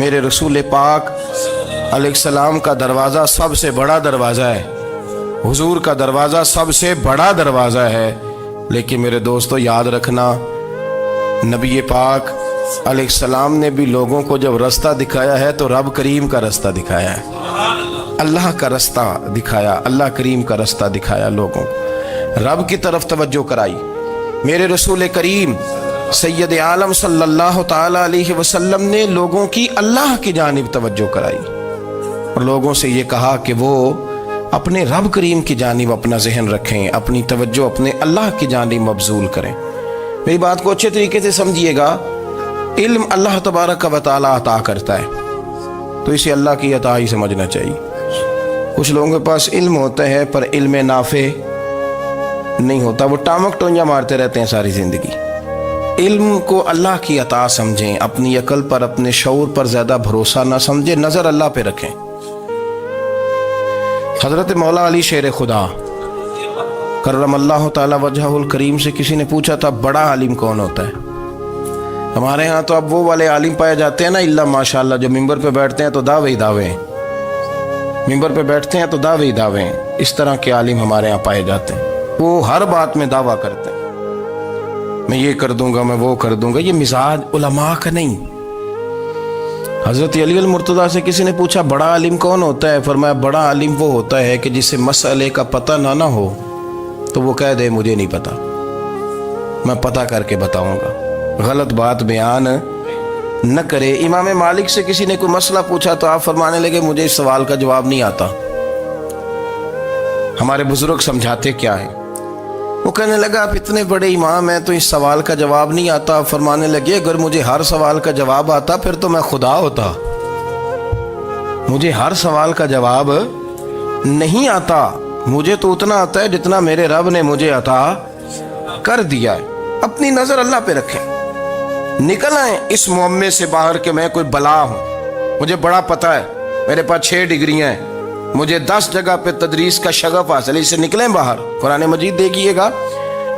میرے رسول پاک علیہ السلام کا دروازہ سب سے بڑا دروازہ ہے، حضور کا دروازہ سب سے بڑا دروازہ ہے، لیکن میرے دوستو یاد رکھنا، نبی پاک علیہ السلام نے بھی لوگوں کو جب رستہ دکھایا ہے تو رب کریم کا رستہ دکھایا ہے، اللہ کا رستہ دکھایا، اللہ کریم کا رستہ دکھایا، لوگوں رب کی طرف توجہ کرائی۔ میرے رسول کریم سید عالم صلی اللہ تعالی علیہ وسلم نے لوگوں کی اللہ کی جانب توجہ کرائی اور لوگوں سے یہ کہا کہ وہ اپنے رب کریم کی جانب اپنا ذہن رکھیں، اپنی توجہ اپنے اللہ کی جانب مبذول کریں۔ میری بات کو اچھے طریقے سے سمجھیے گا، علم اللہ تبارک و تعالی عطا کرتا ہے تو اسے اللہ کی عطا ہی سمجھنا چاہیے۔ کچھ لوگوں کے پاس علم ہوتا ہے پر علم نافع نہیں ہوتا، وہ ٹامک ٹونجا مارتے رہتے ہیں ساری زندگی۔ علم کو اللہ کی عطا سمجھیں، اپنی عقل پر اپنے شعور پر زیادہ بھروسہ نہ سمجھیں، نظر اللہ پہ رکھیں۔ حضرت مولا علی شیر خدا کرم اللہ تعالی وجہہ الکریم سے کسی نے پوچھا تھا بڑا عالم کون ہوتا ہے؟ ہمارے ہاں تو اب وہ والے عالم پائے جاتے ہیں نا اللہ ماشاءاللہ، جو ممبر پہ بیٹھتے ہیں تو دعوے ہی دعوے ہیں، ممبر پہ بیٹھتے ہیں تو دعوے ہی دعوے ہیں، اس طرح کے عالم ہمارے ہاں پائے جاتے ہیں۔ وہ ہر بات میں دعویٰ کرتے ہیں، میں یہ کر دوں گا، میں وہ کر دوں گا۔ یہ مزاج علماء کا نہیں۔ حضرت علی المرتضیٰ سے کسی نے پوچھا بڑا عالم کون ہوتا ہے؟ فرمایا بڑا عالم وہ ہوتا ہے کہ جسے مسئلے کا پتہ نہ ہو تو وہ کہہ دے مجھے نہیں پتا، میں پتہ کر کے بتاؤں گا، غلط بات بیان نہ کرے۔ امام مالک سے کسی نے کوئی مسئلہ پوچھا تو آپ فرمانے لگے مجھے اس سوال کا جواب نہیں آتا، ہمارے بزرگ سمجھاتے کیا ہیں؟ وہ کہنے لگا آپ اتنے بڑے امام ہیں تو اس سوال کا جواب نہیں آتا۔ فرمانے لگے اگر مجھے ہر سوال کا جواب آتا پھر تو میں خدا ہوتا، مجھے ہر سوال کا جواب نہیں آتا، مجھے تو اتنا آتا ہے جتنا میرے رب نے مجھے عطا کر دیا ہے۔ اپنی نظر اللہ پہ رکھیں، نکل آئیں اس معمے سے باہر کہ میں کوئی بلا ہوں، مجھے بڑا پتہ ہے، میرے پاس 6 ڈگریاں ہیں، مجھے 10 جگہ پہ تدریس کا شغف حاصل ہے، اس سے نکلیں باہر۔ قرآن مجید دیکھیے گا،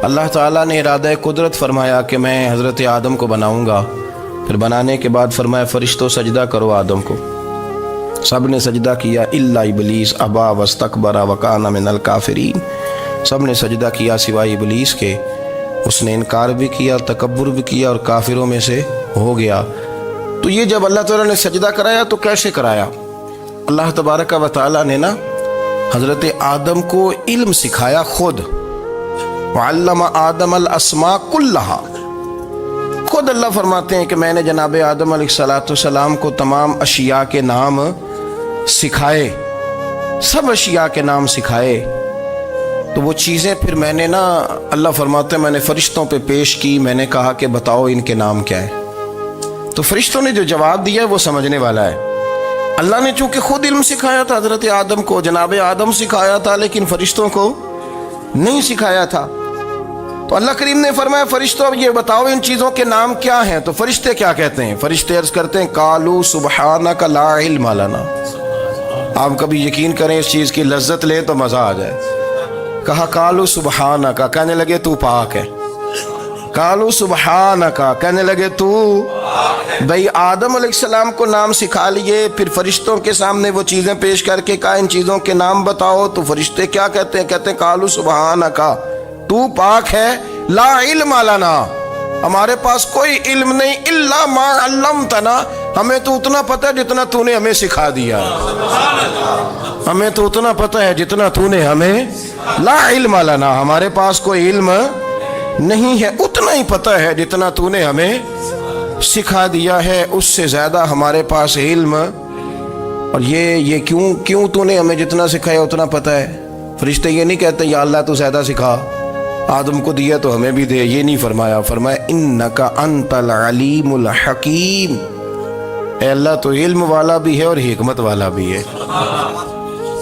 اللہ تعالیٰ نے ارادہ قدرت فرمایا کہ میں حضرت آدم کو بناؤں گا، پھر بنانے کے بعد فرمایا فرشتوں سجدہ کرو آدم کو، سب نے سجدہ کیا الا ابلیس ابا واستکبر وکان من الکافرین، سب نے سجدہ کیا سوائے ابلیس کے، اس نے انکار بھی کیا، تکبر بھی کیا اور کافروں میں سے ہو گیا۔ تو یہ جب اللہ تعالیٰ نے سجدہ کرایا تو کیسے کرایا؟ اللہ تبارک و تعالیٰ نے نا حضرت آدم کو علم سکھایا خود، وعلم آدم الاسماء کلہا، خود اللہ فرماتے ہیں کہ میں نے جناب آدم علیہ السلام کو تمام اشیاء کے نام سکھائے، سب اشیاء کے نام سکھائے۔ تو وہ چیزیں پھر میں نے نا، اللہ فرماتے ہیں میں نے فرشتوں پہ پیش کی، میں نے کہا کہ بتاؤ ان کے نام کیا ہے، تو فرشتوں نے جو جواب دیا ہے وہ سمجھنے والا ہے۔ اللہ نے چونکہ خود علم سکھایا تھا حضرت آدم کو، جناب آدم سکھایا تھا لیکن فرشتوں کو نہیں سکھایا تھا، تو اللہ کریم نے فرمایا فرشتوں اب یہ بتاؤ ان چیزوں کے نام کیا ہیں؟ تو فرشتے کیا کہتے ہیں؟ فرشتے عرض کرتے ہیں قالوا سبحانک لا علم لنا۔ آپ کبھی یقین کریں اس چیز کی لذت لیں تو مزہ آ جائے۔ کہا قالوا سبحانک، کہنے لگے تو پاک ہے، قالوا سبحانک، کہنے لگے تو بھئی آدم علیہ السلام کو نام سکھا لیے، پھر فرشتوں کے سامنے وہ چیزیں پیش کر کے کہا ان چیزوں کے نام بتاؤ، تو فرشتے کیا کہتے ہیں؟ کہتے ہیں قالوا سبحانک، تو پاک ہے، لا علم لنا، ہمارے پاس کوئی علم نہیں، الا ما علمتنا، ہمیں تو اتنا پتہ ہے جتنا تو نے ہمیں سکھا دیا، ہمیں تو اتنا پتہ ہے جتنا تو نے ہمیں، لا علم لنا، ہمارے پاس کوئی علم نہیں ہے، اتنا ہی پتہ ہے جتنا تو نے ہمیں سکھا دیا ہے، اس سے زیادہ ہمارے پاس علم۔ اور یہ کیوں تو نے ہمیں جتنا سکھایا اتنا پتہ ہے؟ فرشتے یہ نہیں کہتے یا اللہ تو زیادہ سکھا، آدم کو دیا تو ہمیں بھی دے، یہ نہیں فرمایا، فرمایا انک انت العلیم الحکیم، اے اللہ تو علم والا بھی ہے اور حکمت والا بھی ہے،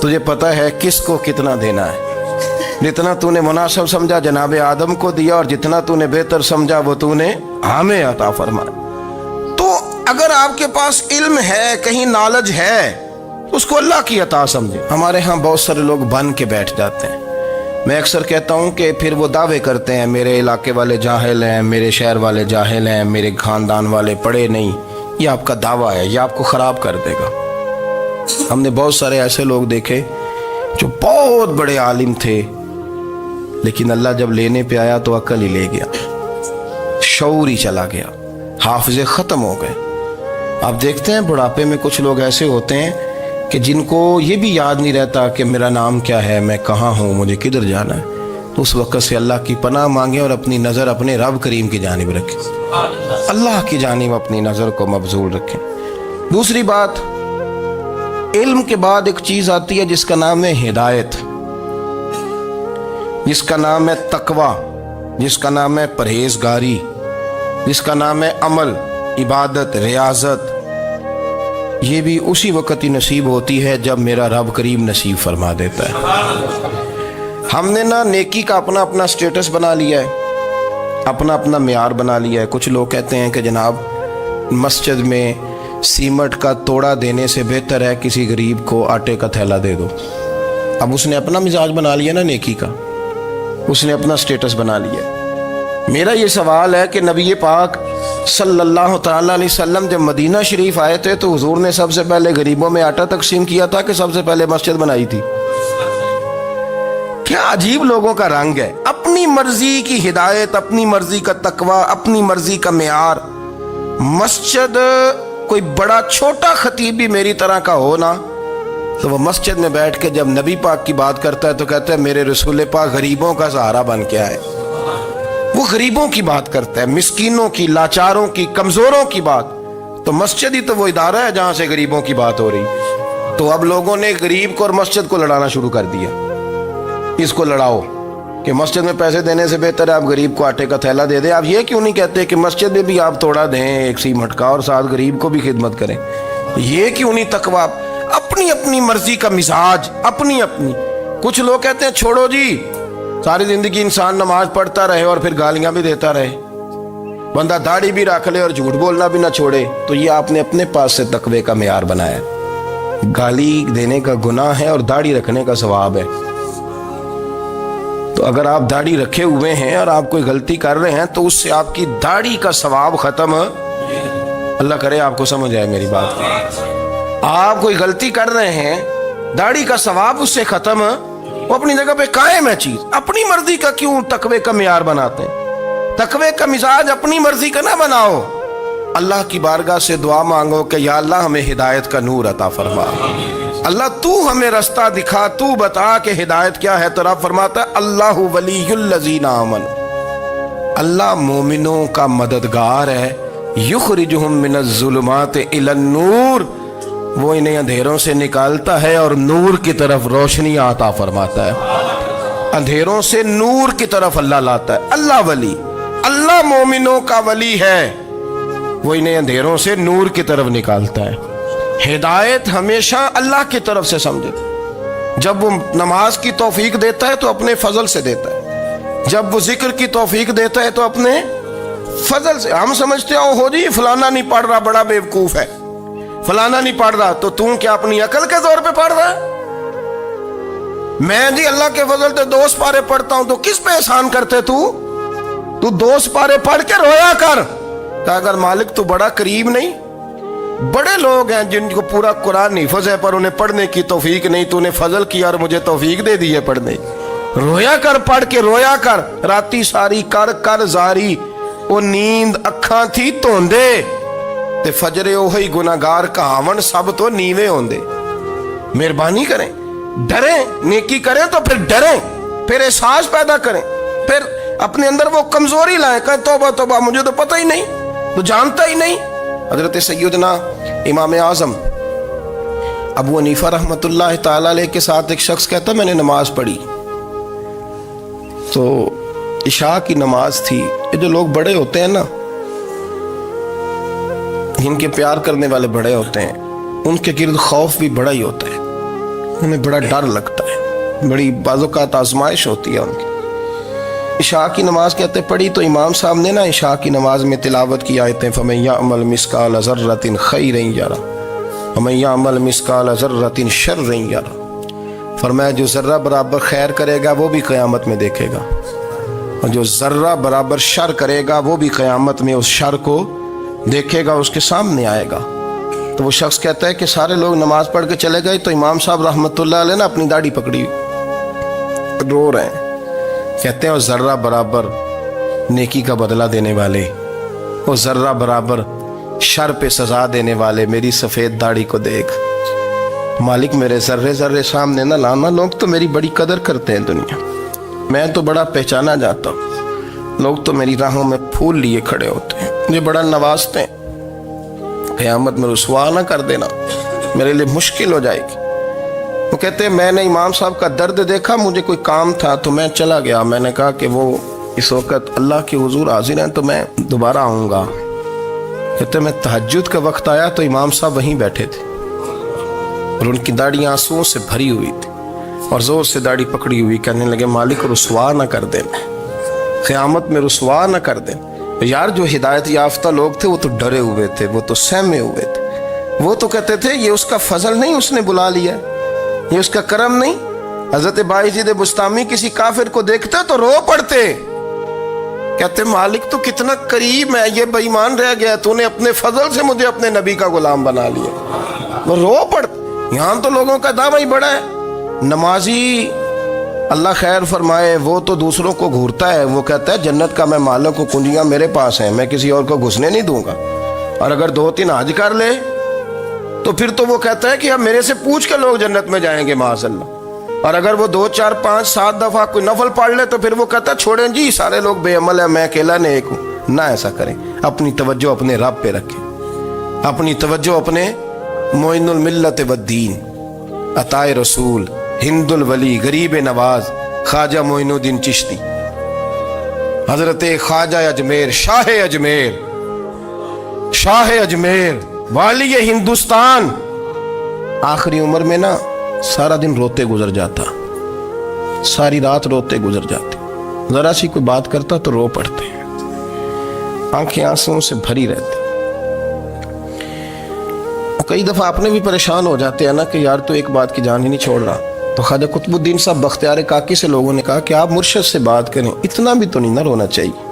تجھے پتہ ہے کس کو کتنا دینا ہے، جتنا تو نے مناسب سمجھا جناب آدم کو دیا اور جتنا تو نے بہتر سمجھا وہ تو نے ہمیں عطا فرمایا۔ تو اگر آپ کے پاس علم ہے، کہیں نالج ہے، اس کو اللہ کی عطا سمجھے۔ ہمارے ہاں بہت سارے لوگ بن کے بیٹھ جاتے ہیں، میں اکثر کہتا ہوں کہ پھر وہ دعوے کرتے ہیں میرے علاقے والے جاہل ہیں، میرے شہر والے جاہل ہیں، میرے خاندان والے پڑھے نہیں، یہ آپ کا دعویٰ ہے، یہ آپ کو خراب کر دے گا۔ ہم نے بہت سارے ایسے لوگ دیکھے جو بہت بڑے عالم تھے، لیکن اللہ جب لینے پہ آیا تو عقل ہی لے گیا، شعور ہی چلا گیا، حافظے ختم ہو گئے۔ آپ دیکھتے ہیں بڑھاپے میں کچھ لوگ ایسے ہوتے ہیں کہ جن کو یہ بھی یاد نہیں رہتا کہ میرا نام کیا ہے، میں کہاں ہوں، مجھے کدھر جانا ہے۔ تو اس وقت سے اللہ کی پناہ مانگیں اور اپنی نظر اپنے رب کریم کی جانب رکھیں، اللہ کی جانب اپنی نظر کو مبذول رکھیں۔ دوسری بات، علم کے بعد ایک چیز آتی ہے جس کا نام ہے ہدایت، جس کا نام ہے تقویٰ، جس کا نام ہے پرہیزگاری، جس کا نام ہے عمل، عبادت، ریاضت۔ یہ بھی اسی وقت ہی نصیب ہوتی ہے جب میرا رب کریم نصیب فرما دیتا ہے۔ ہم نے نا نیکی کا اپنا اپنا سٹیٹس بنا لیا ہے، اپنا اپنا معیار بنا لیا ہے۔ کچھ لوگ کہتے ہیں کہ جناب مسجد میں سیمٹ کا توڑا دینے سے بہتر ہے کسی غریب کو آٹے کا تھیلا دے دو۔ اب اس نے اپنا مزاج بنا لیا نا نیکی کا، اس نے اپنا سٹیٹس بنا لیا۔ میرا یہ سوال ہے کہ نبی پاک صلی اللہ تعالیٰ علیہ وسلم جب مدینہ شریف آئے تھے تو حضور نے سب سے پہلے غریبوں میں آٹا تقسیم کیا تھا کہ سب سے پہلے مسجد بنائی تھی؟ کیا عجیب لوگوں کا رنگ ہے، اپنی مرضی کی ہدایت، اپنی مرضی کا تقویٰ، اپنی مرضی کا معیار۔ مسجد کوئی بڑا چھوٹا خطیب بھی میری طرح کا ہو نا تو وہ مسجد میں بیٹھ کے جب نبی پاک کی بات کرتا ہے تو کہتا ہے میرے رسول پاک غریبوں کا سہارا بن کے آئے۔ وہ غریبوں کی بات کرتا ہے، مسکینوں کی، لاچاروں کی، کمزوروں کی بات۔ تو مسجد ہی تو وہ ادارہ ہے جہاں سے غریبوں کی بات ہو رہی۔ تو اب لوگوں نے غریب کو اور مسجد کو لڑانا شروع کر دیا، اس کو لڑاؤ کہ مسجد میں پیسے دینے سے بہتر ہے آپ غریب کو آٹے کا تھیلا دے دیں۔ آپ یہ کیوں نہیں کہتے کہ مسجد میں بھی آپ توڑا دیں ایک سیمٹ کا اور ساتھ غریب کو بھی خدمت کریں؟ یہ کیوں نہیں تقویٰ؟ اپنی اپنی مرضی کا مزاج، اپنی اپنی۔ کچھ لوگ کہتے ہیں چھوڑو جی، ساری زندگی انسان نماز پڑھتا رہے اور پھر گالیاں بھی دیتا رہے، بندہ داڑھی بھی رکھ لے اور جھوٹ بولنا بھی نہ چھوڑے۔ تو یہ آپ نے اپنے پاس سے تقوی کا معیار بنایا۔ گالی دینے کا گناہ ہے اور داڑھی رکھنے کا ثواب ہے۔ تو اگر آپ داڑھی رکھے ہوئے ہیں اور آپ کوئی غلطی کر رہے ہیں تو اس سے آپ کی داڑھی کا ثواب ختم، اللہ کرے آپ کو سمجھ آئے میری بات۔ آپ کوئی غلطی کر رہے ہیں، داڑھی کا ثواب اس سے ختم، وہ اپنی جگہ پہ قائم ہے چیز۔ اپنی مرضی کا کیوں تقوی کا معیار بناتے ہیں؟ تقوی کا مزاج اپنی مرضی کا نہ بناؤ۔ اللہ کی بارگاہ سے دعا مانگو کہ یا اللہ ہمیں ہدایت کا نور عطا فرما، اللہ تو ہمیں رستہ دکھا، تو بتا کہ ہدایت کیا ہے۔ تو رب فرماتا ہے اللہ ولی الذین آمنوا، اللہ مومنوں کا مددگار ہے، یخرجہم من الظلمات الی النور، وہ انہیں اندھیروں سے نکالتا ہے اور نور کی طرف روشنی عطا فرماتا ہے۔ اندھیروں سے نور کی طرف اللہ لاتا ہے۔ اللہ ولی، اللہ مومنوں کا ولی ہے، وہ انہیں اندھیروں سے نور کی طرف نکالتا ہے۔ ہدایت ہمیشہ اللہ کی طرف سے سمجھے۔ جب وہ نماز کی توفیق دیتا ہے تو اپنے فضل سے دیتا ہے، جب وہ ذکر کی توفیق دیتا ہے تو اپنے فضل سے۔ ہم سمجھتے ہو جی فلانا نہیں پڑھ رہا بڑا بیوقوف ہے، فلانا نہیں پڑھ رہا، تو تم کیا اپنی عقل کے زور پہ پڑھ رہا ہے؟ میں جی اللہ کے فضل سے 2 سپارے پڑھتا ہوں، تو کس پہ احسان کرتے تو 2 سپارے پڑھ کے رویا کر کہ اگر مالک تو بڑا قریب نہیں۔ بڑے لوگ ہیں جن کو پورا قرآن حفظ ہے پر انہیں پڑھنے کی توفیق نہیں، تو انہیں فضل کیا اور مجھے توفیق دے دی ہے پڑھنے۔ رویا کر، پڑھ کے رویا کر، راتی ساری کر کر زاری، وہ نیند اکھاں تھی توندے تے فجرے اوہی گناہگار کہاون سب تو نیوے ہوندے۔ مہربانی کریں، ڈریں، نیکی کریں تو پھر ڈریں، پھر احساس پیدا کریں، پھر اپنے اندر وہ کمزوری لائیں کہ توبہ توبہ مجھے تو پتہ ہی نہیں، تو جانتا ہی نہیں۔ حضرت سیدنا امام اعظم ابو حنیفہ رحمۃ اللہ تعالی علیہ کے ساتھ ایک شخص کہتا میں نے نماز پڑھی تو عشاء کی نماز تھی۔ یہ جو لوگ بڑے ہوتے ہیں نا، جن کے پیار کرنے والے بڑے ہوتے ہیں، ان کے گرد خوف بھی بڑا ہی ہوتا ہے، انہیں بڑا ڈر لگتا ہے، بڑی بعض اوقات آزمائش ہوتی ہے ان کی۔ عشاء کی نماز کہتے پڑھی تو امام صاحب نے نا عشاء کی نماز میں تلاوت کی آیتیں فَمَن يَعْمَلْ مِثْقَالَ ذَرَّةٍ خَيْرًا يَرَهُ وَمَن يَعْمَلْ مِثْقَالَ ذَرَّةٍ شَرًّا يَرَهُ، فرمایا جو ذرہ برابر خیر کرے گا وہ بھی قیامت میں دیکھے گا، اور جو ذرہ برابر شر کرے گا وہ بھی قیامت میں اس شر کو دیکھے گا اس کے سامنے آئے گا. تو وہ شخص کہتا ہے کہ سارے لوگ نماز پڑھ کے چلے گئے تو امام صاحب رحمۃ اللہ علیہ نے اپنی داڑھی پکڑی رو رہے ہیں. کہتے ہیں وہ ذرہ برابر نیکی کا بدلہ دینے والے، وہ ذرہ برابر شر پہ سزا دینے والے میری سفید داڑھی کو دیکھ. مالک میرے ذرے ذرے سامنے نہ لانا، لوگ تو میری بڑی قدر کرتے ہیں دنیا، میں تو بڑا پہچانا جاتا ہوں، لوگ تو میری راہوں میں پھول لیے کھڑے ہوتے ہیں، مجھے بڑا نوازتے ہیں. قیامت میں رسوا نہ کر دینا، میرے لیے مشکل ہو جائے گی. وہ کہتے ہیں میں نے امام صاحب کا درد دیکھا، مجھے کوئی کام تھا تو میں چلا گیا. میں نے کہا کہ وہ اس وقت اللہ کے حضور حاضر ہیں تو میں دوبارہ آؤں گا. کہتے ہیں میں تہجد کا وقت آیا تو امام صاحب وہیں بیٹھے تھے اور ان کی داڑھی آنسوؤں سے بھری ہوئی تھی اور زور سے داڑھی پکڑی ہوئی. کہنے لگے مالک رسوا نہ کر دینا، قیامت میں رسوا نہ کر دینا. یار جو ہدایت یافتہ لوگ تھے وہ تو ڈرے ہوئے تھے، وہ تو سہمے ہوئے تھے، وہ تو کہتے تھے یہ اس کا فضل نہیں، اس نے بلا لیا، یہ اس کا کرم نہیں. حضرت باعزید بستامی کسی کافر کو دیکھتے تو رو پڑتے، کہتے مالک تو کتنا قریب ہے، یہ بے ایمان رہ گیا، تو نے اپنے فضل سے مجھے اپنے نبی کا غلام بنا لیا. وہ رو پڑتے. یہاں تو لوگوں کا دعویٰ ہی بڑا ہے. نمازی اللہ خیر فرمائے وہ تو دوسروں کو گھورتا ہے، وہ کہتا ہے جنت کا میں مالک ہوں، کنجیاں میرے پاس ہیں، میں کسی اور کو گھسنے نہیں دوں گا. اور اگر 2-3 حج کر لے تو پھر تو وہ کہتا ہے کہ اب میرے سے پوچھ کے لوگ جنت میں جائیں گے معاذ اللہ. اور اگر وہ 2 4 5 7 دفعہ کوئی نفل پڑھ لے تو پھر وہ کہتا ہے چھوڑیں جی سارے لوگ بے عمل ہیں، میں اکیلا نیک ہوں. نہ ایسا کریں، اپنی توجہ اپنے رب پہ رکھیں، اپنی توجہ اپنے معین الملت والدین، عطا رسول، ہند الولی، غریب نواز، خواجہ معین الدین چشتی، حضرت خواجہ اجمیر، شاہ اجمیر، والی ہندوستان. آخری عمر میں نا سارا دن روتے گزر جاتا، ساری رات روتے گزر جاتے، ذرا سی کوئی بات کرتا تو رو پڑتے، آنکھیں آنسوں سے بھری رہتی. کئی دفعہ اپنے بھی پریشان ہو جاتے ہیں نا کہ یار تو ایک بات کی جان ہی نہیں چھوڑ رہا. تو خواجہ قطب الدین صاحب بختیار کاکی سے لوگوں نے کہا کہ آپ مرشد سے بات کریں، اتنا بھی تو نہیں نہ رونا چاہیے،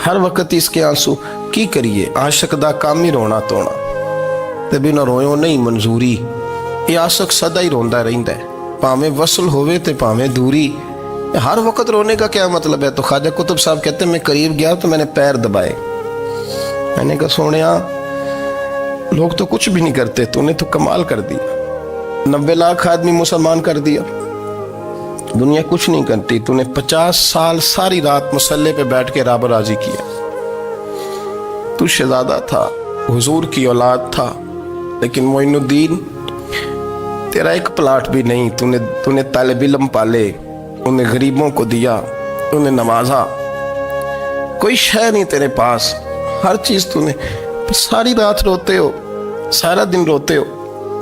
ہر وقت اس کے آنسو کی کریے. عاشق دا کام ہی رونا تونا تے بنا رویوں نہیں منظوری. یہ عاشق سدا ہی روندا رہندا ہے، پاویں وصل ہوئے تے پاویں دوری. ہر وقت رونے کا کیا مطلب ہے؟ تو خواجہ قطب صاحب کہتے ہیں میں قریب گیا تو میں نے پیر دبائے، میں نے کہا سونیا لوگ تو کچھ بھی نہیں کرتے، تو نے تو کمال کر دیا، 90 لاکھ آدمی مسلمان کر دیا، دنیا کچھ نہیں کرتی، تو نے 50 سال ساری رات مصلے پہ بیٹھ کے رب راضی کیا. تو شہزادہ تھا، حضور کی اولاد تھا، لیکن معین الدین تیرا ایک پلاٹ بھی نہیں، تو نے طالب علم پالے، انہیں غریبوں کو دیا، انہیں نوازا، کوئی شے نہیں تیرے پاس، ہر چیز تو نے، ساری رات روتے ہو، سارا دن روتے ہو.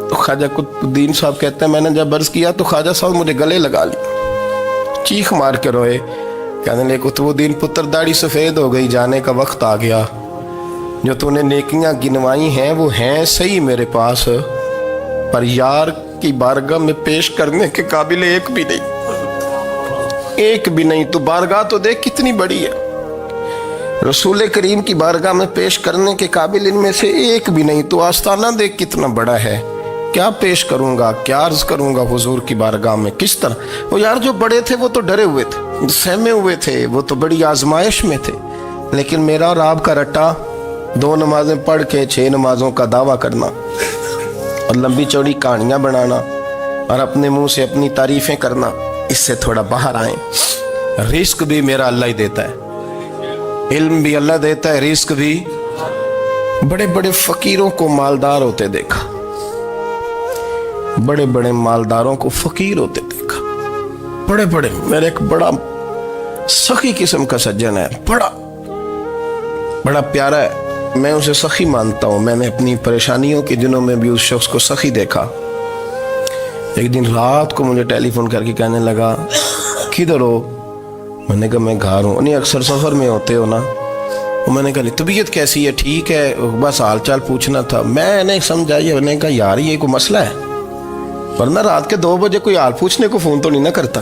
تو خواجہ قطب الدین صاحب کہتے ہیں میں نے جب عرض کیا تو خواجہ صاحب مجھے گلے لگا لی، چیخ مار کے روئے، کہنے لگے قطب الدین پتر داڑھی سفید ہو گئی، جانے کا وقت آ گیا، جو تو نے نیکیاں گنوائی ہیں وہ ہیں صحیح میرے پاس، پر یار کی بارگاہ میں پیش کرنے کے قابل ایک بھی نہیں. تو بارگاہ تو دیکھ کتنی بڑی ہے، رسول کریم کی بارگاہ میں پیش کرنے کے قابل ان میں سے ایک بھی نہیں. تو آستانہ دیکھ کتنا بڑا ہے، کیا پیش کروں گا، کیا عرض کروں گا حضور کی بارگاہ میں، کس طرح. وہ یار جو بڑے تھے وہ تو ڈرے ہوئے تھے، سہمے ہوئے تھے، وہ تو بڑی آزمائش میں تھے، لیکن میرا اور آپ کا رٹا 2 نمازیں پڑھ کے 6 نمازوں کا دعویٰ کرنا اور لمبی چوڑی کہانیاں بنانا اور اپنے منہ سے اپنی تعریفیں کرنا، اس سے تھوڑا باہر آئیں. رزق بھی میرا اللہ ہی دیتا ہے، علم بھی اللہ دیتا ہے، رزق بھی. بڑے بڑے فقیروں کو مالدار ہوتے دیکھا، بڑے بڑے مالداروں کو فقیر ہوتے دیکھا، بڑے بڑے. میرے ایک بڑا سخی قسم کا سجن ہے، بڑا پیارا ہے، میں اسے سخی مانتا ہوں. میں نے اپنی پریشانیوں کے دنوں میں بھی اس شخص کو سخی دیکھا. ایک دن رات کو مجھے ٹیلی فون کر کے کہنے لگا کدھر ہو؟ میں نے کہا میں گھر ہوں. نہیں اکثر سفر میں ہوتے ہو نا؟ میں نے کہا طبیعت کیسی ہے؟ ٹھیک ہے، بس حال چال پوچھنا تھا. میں نے سمجھائی، میں نے کہا یار یہ کوئی مسئلہ ہے، ورنہ رات کے 2 بجے کوئی حال پوچھنے کو فون تو نہیں نہ کرتا.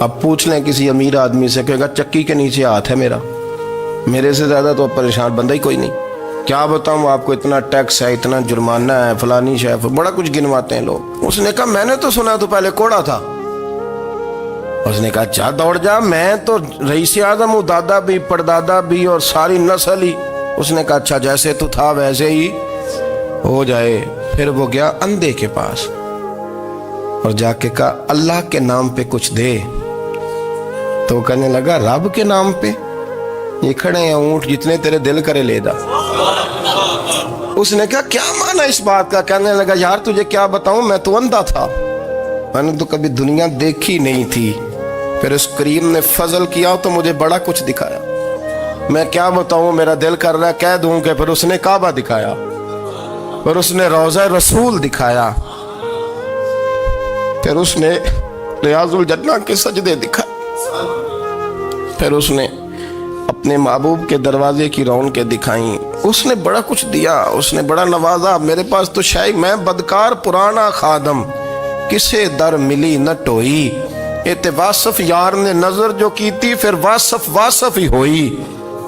اب پوچھ لیں کسی امیر آدمی سے، کہے گا چکی کے نیچے ہاتھ ہے میرا، میرے سے زیادہ تو اب پریشان بندہ ہی کوئی نہیں۔ کیا بتاؤں آپ کو، اتنا ٹیکس ہے، اتنا جرمانہ ہے، فلانی شے، بڑا کچھ گنواتے ہیں لوگ۔ اس نے کہا میں نے تو سنا تو پہلے کوڑا تھا۔ اس نے کہا جا دوڑ جا، میں تو رئیس اعظم ہوں، دادا بھی پردادا بھی اور ساری نسل ہی۔ اس نے کہا اچھا جیسے تو تھا ویسے ہی ہو جائے۔ پھر وہ گیا اندھے کے پاس اور جا کے کہا اللہ کے نام پہ کچھ دے۔ تو کہنے لگا رب کے نام پہ؟ یہ کھڑے ہیں اونٹ جتنے تیرے دل کرے لے دا۔ اس نے کہا کیا معنی اس بات کا؟ کہنے لگا یار تجھے کیا بتاؤں، میں تو اندھا تھا، میں نے تو کبھی دنیا دیکھی نہیں تھی، پھر اس کریم نے فضل کیا تو مجھے بڑا کچھ دکھایا۔ میں کیا بتاؤں، میرا دل کر رہا ہے کہہ دوں کہ پھر اس نے کعبہ دکھایا، پھر اس نے روضہ رسول دکھایا، پھر اس نے ریاض الجنہ کے سجدے دکھائے، پھر اس نے اپنے محبوب کے دروازے کی رونقیں دکھائیں۔ اس نے بڑا کچھ دیا، اس نے بڑا نوازا۔ میرے پاس تو شاید میں بدکار پرانا خادم، کسے در ملی نہ ٹوئی، ایت واصف یار نے نظر جو کی تھی، پھر واصف ہی ہوئی۔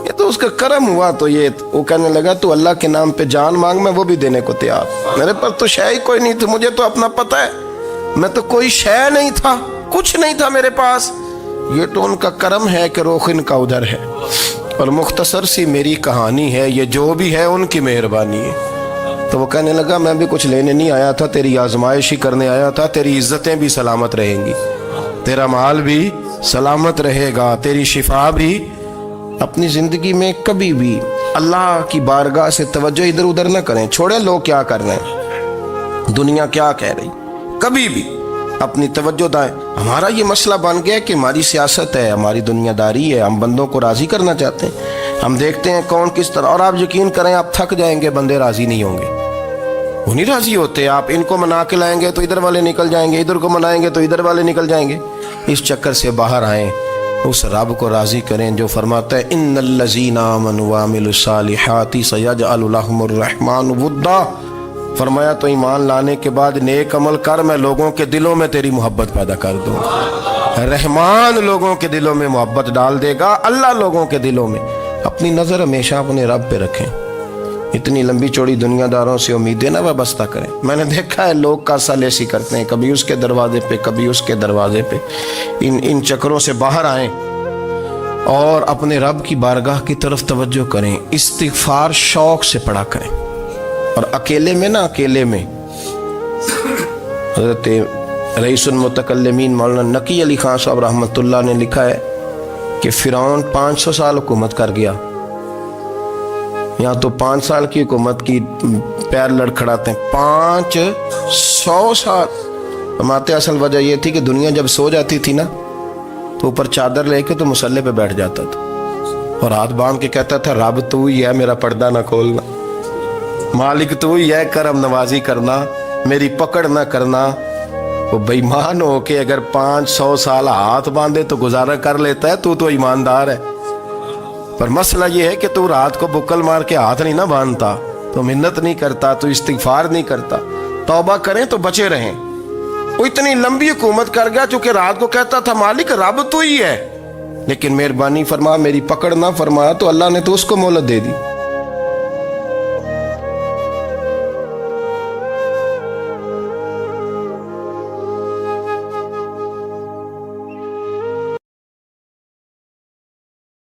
یہ تو اس کا کرم ہوا۔ تو یہ وہ کہنے لگا تو اللہ کے نام پہ جان مانگ، میں وہ بھی دینے کو تیار۔ میرے پاس تو شے کوئی نہیں تھی، مجھے تو اپنا پتہ ہے، میں تو کوئی شے نہیں تھا، کچھ نہیں تھا میرے پاس۔ یہ تو ان کا کرم ہے کہ رخ ان کا ادھر ہے، اور مختصر سی میری کہانی ہے، یہ جو بھی ہے ان کی مہربانی ہے۔ تو وہ کہنے لگا میں بھی کچھ لینے نہیں آیا تھا، تیری آزمائش ہی کرنے آیا تھا، تیری عزتیں بھی سلامت رہیں گی، تیرا مال بھی سلامت رہے گا، تیری شفا بھی۔ اپنی زندگی میں کبھی بھی اللہ کی بارگاہ سے توجہ ادھر ادھر نہ کریں، چھوڑیں لوگ کیا کر رہے ہیں، دنیا کیا کہہ رہی، کبھی بھی اپنی توجہ دائیں۔ ہمارا یہ مسئلہ بن گیا کہ ہماری سیاست ہے، ہماری دنیا داری ہے، ہم بندوں کو راضی کرنا چاہتے ہیں، ہم دیکھتے ہیں کون کس طرح، اور آپ یقین کریں آپ تھک جائیں گے، بندے راضی نہیں ہوں گے، وہ نہیں راضی ہوتے۔ آپ ان کو منا کے لائیں گے تو ادھر والے نکل جائیں گے، ادھر کو منائیں گے تو ادھر والے نکل جائیں گے۔ اس چکر سے باہر آئیں، اس رب کو راضی کریں جو فرماتا ہے ان الذین آمنوا وعملوا الصالحات سیجعل لهم الرحمن ودا۔ فرمایا تو ایمان لانے کے بعد نیک عمل کر، میں لوگوں کے دلوں میں تیری محبت پیدا کر دوں گا۔ رحمان لوگوں کے دلوں میں محبت ڈال دے گا، اللہ لوگوں کے دلوں میں۔ اپنی نظر ہمیشہ اپنے رب پہ رکھیں، اتنی لمبی چوڑی دنیا داروں سے امیدیں نہ وابستہ کریں۔ میں نے دیکھا ہے لوگ کاسا لیسی کرتے ہیں، کبھی اس کے دروازے پہ کبھی اس کے دروازے پہ۔ ان چکروں سے باہر آئیں اور اپنے رب کی بارگاہ کی طرف توجہ کریں، استغفار شوق سے پڑھا کریں، اور اکیلے میں نہ، اکیلے میں۔ حضرت رئیس المتکلمین مولانا نقی علی خان صاحب رحمۃ اللہ نے لکھا ہے کہ فرعون 500 سال حکومت کر گیا، یہاں تو 5 سال کی حکومت کی پیر لڑکھڑاتے ہیں، 500 سال۔ فرماتے اصل وجہ یہ تھی کہ دنیا جب سو جاتی تھی نا تو اوپر چادر لے کے تو مصلے پہ بیٹھ جاتا تھا اور ہاتھ باندھ کے کہتا تھا رب تو ہی ہے، میرا پردہ نہ کھولنا، مالک تو ہی ہے، کرم نوازی کرنا، میری پکڑ نہ کرنا۔ وہ بے ایمان ہو کے اگر 500 سال ہاتھ باندھے تو گزارا کر لیتا ہے، تو ایماندار ہے۔ پر مسئلہ یہ ہے کہ تو رات کو بکل مار کے ہاتھ نہیں نہ باندھتا، تو منت نہیں کرتا، تو استغفار نہیں کرتا۔ توبہ کریں تو بچے رہیں۔ وہ اتنی لمبی حکومت کر گیا چونکہ رات کو کہتا تھا مالک رب تو ہی ہے، لیکن مہربانی فرما، میری پکڑ نہ فرمایا تو اللہ نے تو اس کو مہلت دے دی۔